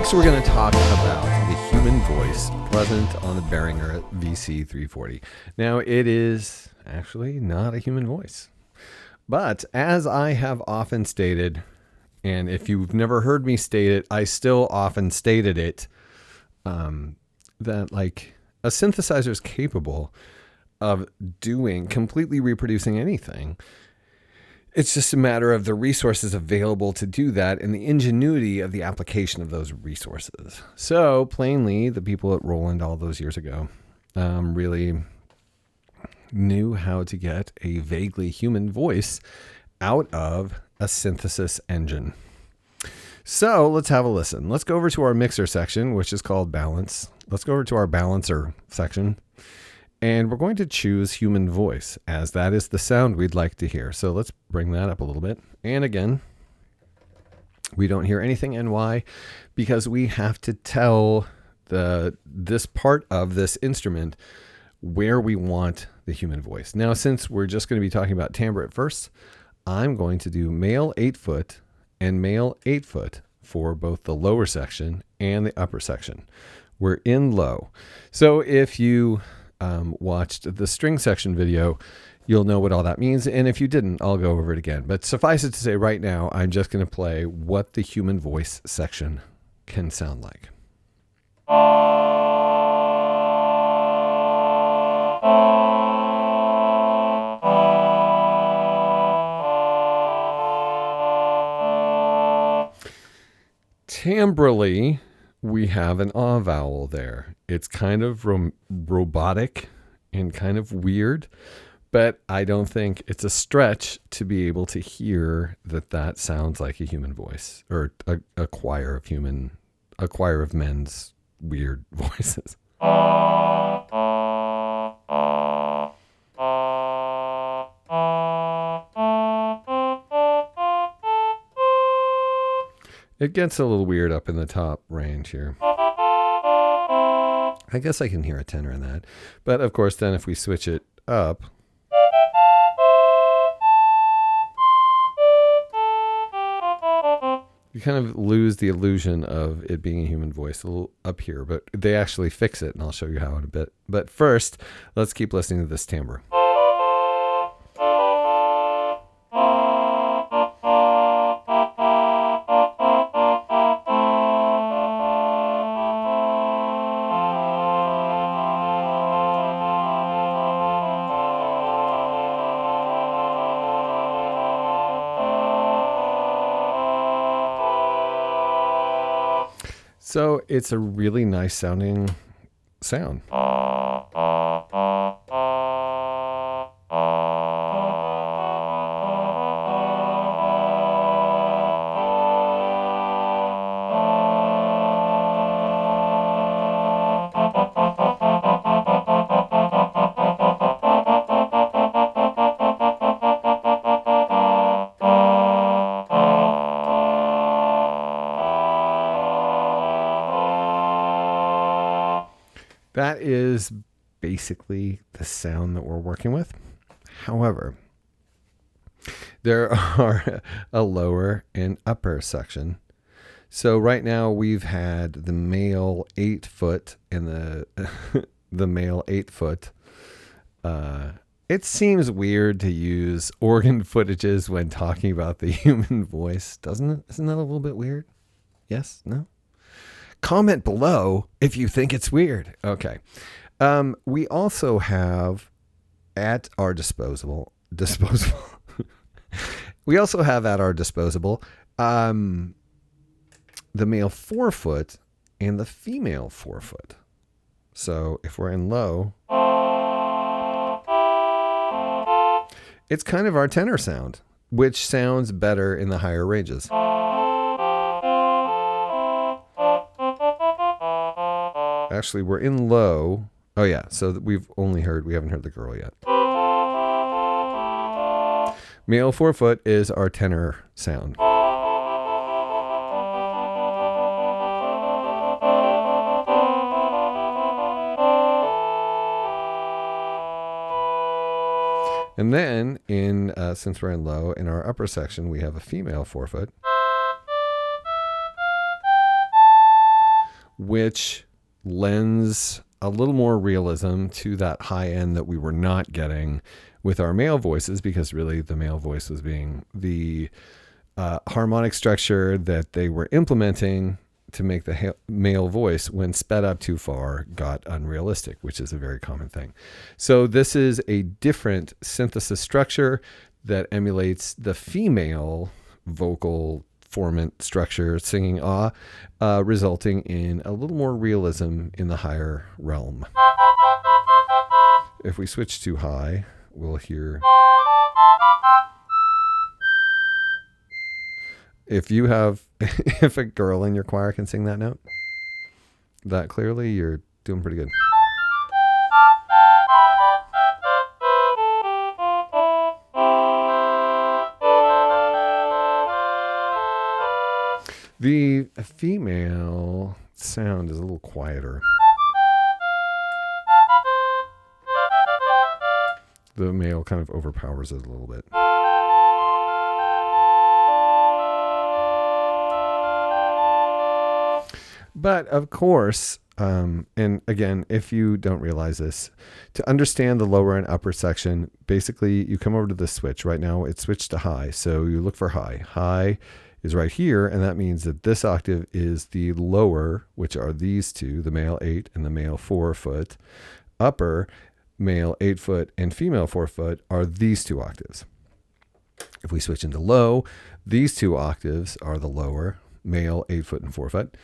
Next, we're going to talk about the human voice present on the Behringer VC340. Now, it is actually not a human voice. But as I have often stated, and if you've never heard me state it, I still often stated it, that like a synthesizer is capable of completely reproducing anything. It's just a matter of the resources available to do that and the ingenuity of the application of those resources. So plainly, the people at Roland all those years ago really knew how to get a vaguely human voice out of a synthesis engine. So let's have a listen. Let's go over to our mixer section, which is called balance. Let's go over to our balancer section. And we're going to choose human voice, as that is the sound we'd like to hear. So let's bring that up a little bit. And again, we don't hear anything. And why? Because we have to tell this part of this instrument where we want the human voice. Now, since we're just going to be talking about timbre at first, I'm going to do male 8-foot and male 8-foot for both the lower section and the upper section. We're in low. So if you watched the string section video, you'll know what all that means. And if you didn't, I'll go over it again. But suffice it to say right now, I'm just going to play what the human voice section can sound like. Timbrally, we have an ah vowel there. It's kind of robotic and kind of weird, but I don't think it's a stretch to be able to hear that sounds like a human voice, or a choir of men's weird voices. It gets a little weird up in the top range here. I guess I can hear a tenor in that. But of course, then if we switch it up, you kind of lose the illusion of it being a human voice a little up here. But they actually fix it, and I'll show you how in a bit. But first, let's keep listening to this timbre. So it's a really nice sounding sound. That is basically the sound that we're working with. However, there are a lower and upper section. So right now we've had the male 8-foot and the male 8-foot. It seems weird to use organ footages when talking about the human voice, doesn't it? Isn't that a little bit weird? Yes? No? Comment below if you think it's weird. Okay. We also have at our disposable. We also have at our disposable the male 4-foot and the female 4-foot. So if we're in low, it's kind of our tenor sound, which sounds better in the higher ranges. Actually, we're in low. Oh yeah, so we haven't heard the girl yet. Male 4-foot is our tenor sound. And then, since we're in low, in our upper section, we have a female 4-foot. which lends a little more realism to that high end that we were not getting with our male voices, because really the male voice was being the harmonic structure that they were implementing to make the male voice, when sped up too far, got unrealistic, which is a very common thing. So this is a different synthesis structure that emulates the female vocal formant structure, singing resulting in a little more realism in the higher realm. If we switch to high, we'll hear. If a girl in your choir can sing that note that clearly, you're doing pretty good. The female sound is a little quieter. The male kind of overpowers it a little bit. But of course, and again, if you don't realize this, to understand the lower and upper section, basically you come over to the switch. Right now it's switched to high. So you look for high. High is right here, and that means that this octave is the lower, which are these two, the male 8 and the male 4 foot. Upper, male 8 foot and female 4 foot, are these two octaves. If we switch into low, these two octaves are the lower, male 8 foot and 4 foot.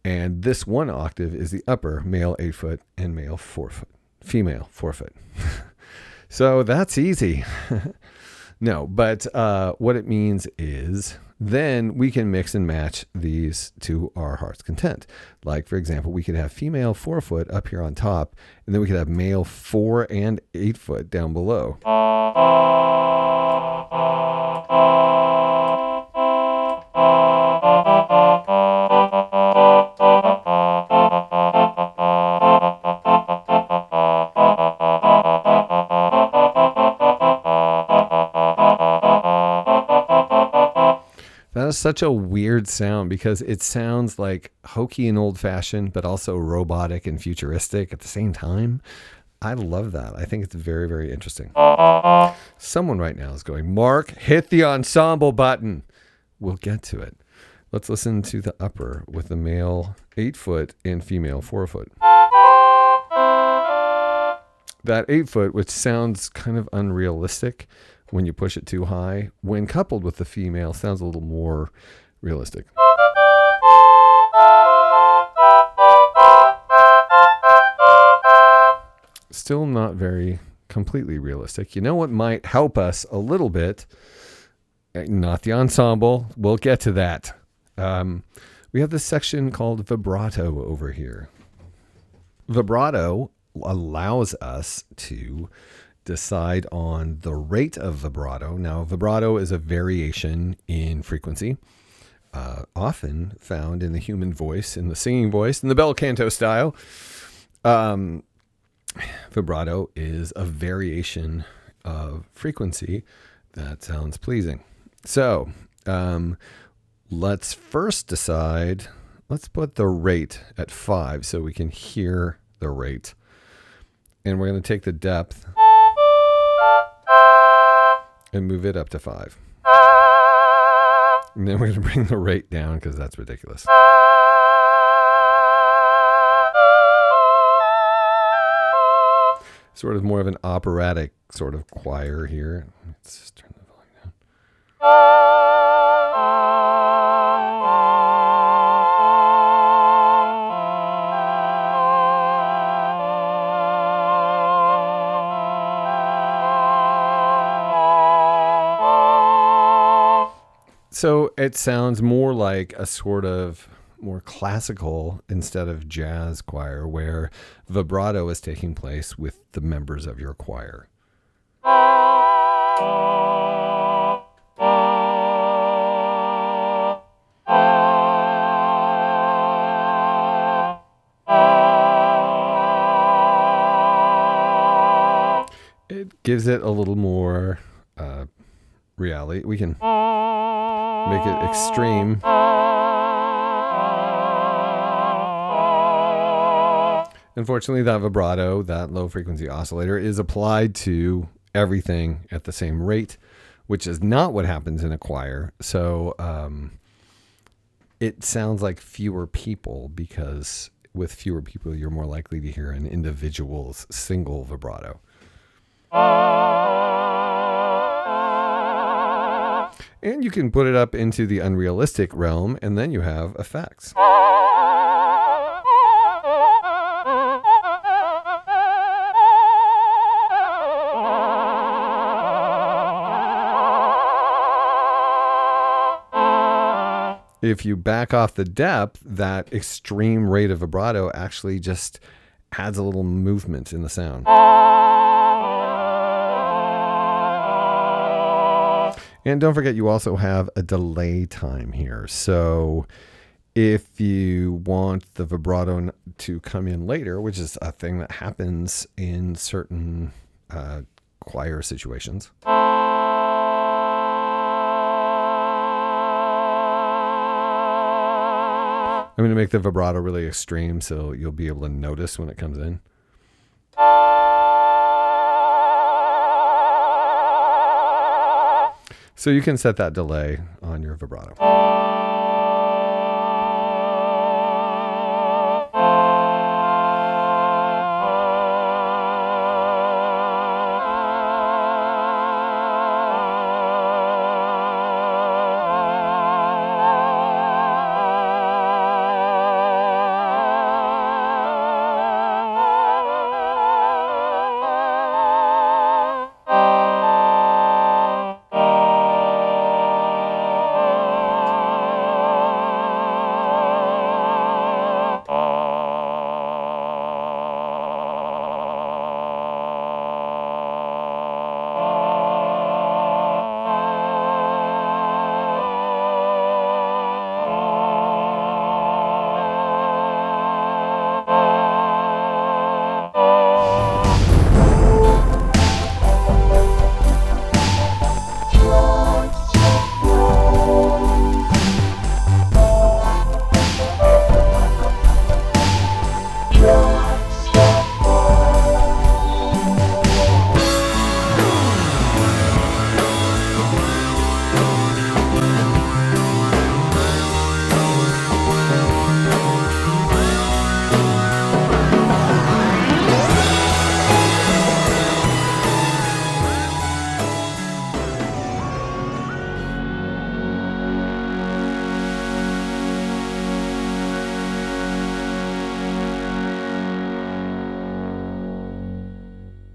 And this one octave is the upper, male 8 foot and male 4 foot, female 4 foot. So that's easy. No, but what it means is then we can mix and match these to our heart's content. Like, for example, we could have female 4 foot up here on top, and then we could have male 4 and 8 foot down below. That is such a weird sound because it sounds like hokey and old-fashioned, but also robotic and futuristic at the same time. I love that. I think it's very, very interesting. Someone right now is going, Mark, hit the ensemble button. We'll get to it. Let's listen to the upper with the male 8 foot and female 4 foot. That 8 foot, which sounds kind of unrealistic when you push it too high, when coupled with the female, sounds a little more realistic. Still not very completely realistic. You know what might help us a little bit? Not the ensemble. We'll get to that. We have this section called vibrato over here. Vibrato allows us to decide on the rate of vibrato. Now, vibrato is a variation in frequency, often found in the human voice, in the singing voice, in the bel canto style. Vibrato is a variation of frequency that sounds pleasing. So, let's first decide, let's put the rate at 5 so we can hear the rate. And we're going to take the depth and move it up to 5. And then we're going to bring the rate down because that's ridiculous. Sort of more of an operatic sort of choir here. Let's just turn the volume down. So it sounds more like a sort of more classical instead of jazz choir, where vibrato is taking place with the members of your choir. It gives it a little more reality. We can make it extreme. Unfortunately, that vibrato, that low frequency oscillator, is applied to everything at the same rate, which is not what happens in a choir. So it sounds like fewer people, because with fewer people, you're more likely to hear an individual's single vibrato. And you can put it up into the unrealistic realm, and then you have effects. If you back off the depth, that extreme rate of vibrato actually just adds a little movement in the sound. And don't forget, you also have a delay time here. So if you want the vibrato to come in later, which is a thing that happens in certain choir situations, I'm going to make the vibrato really extreme so you'll be able to notice when it comes in. So you can set that delay on your vibrato.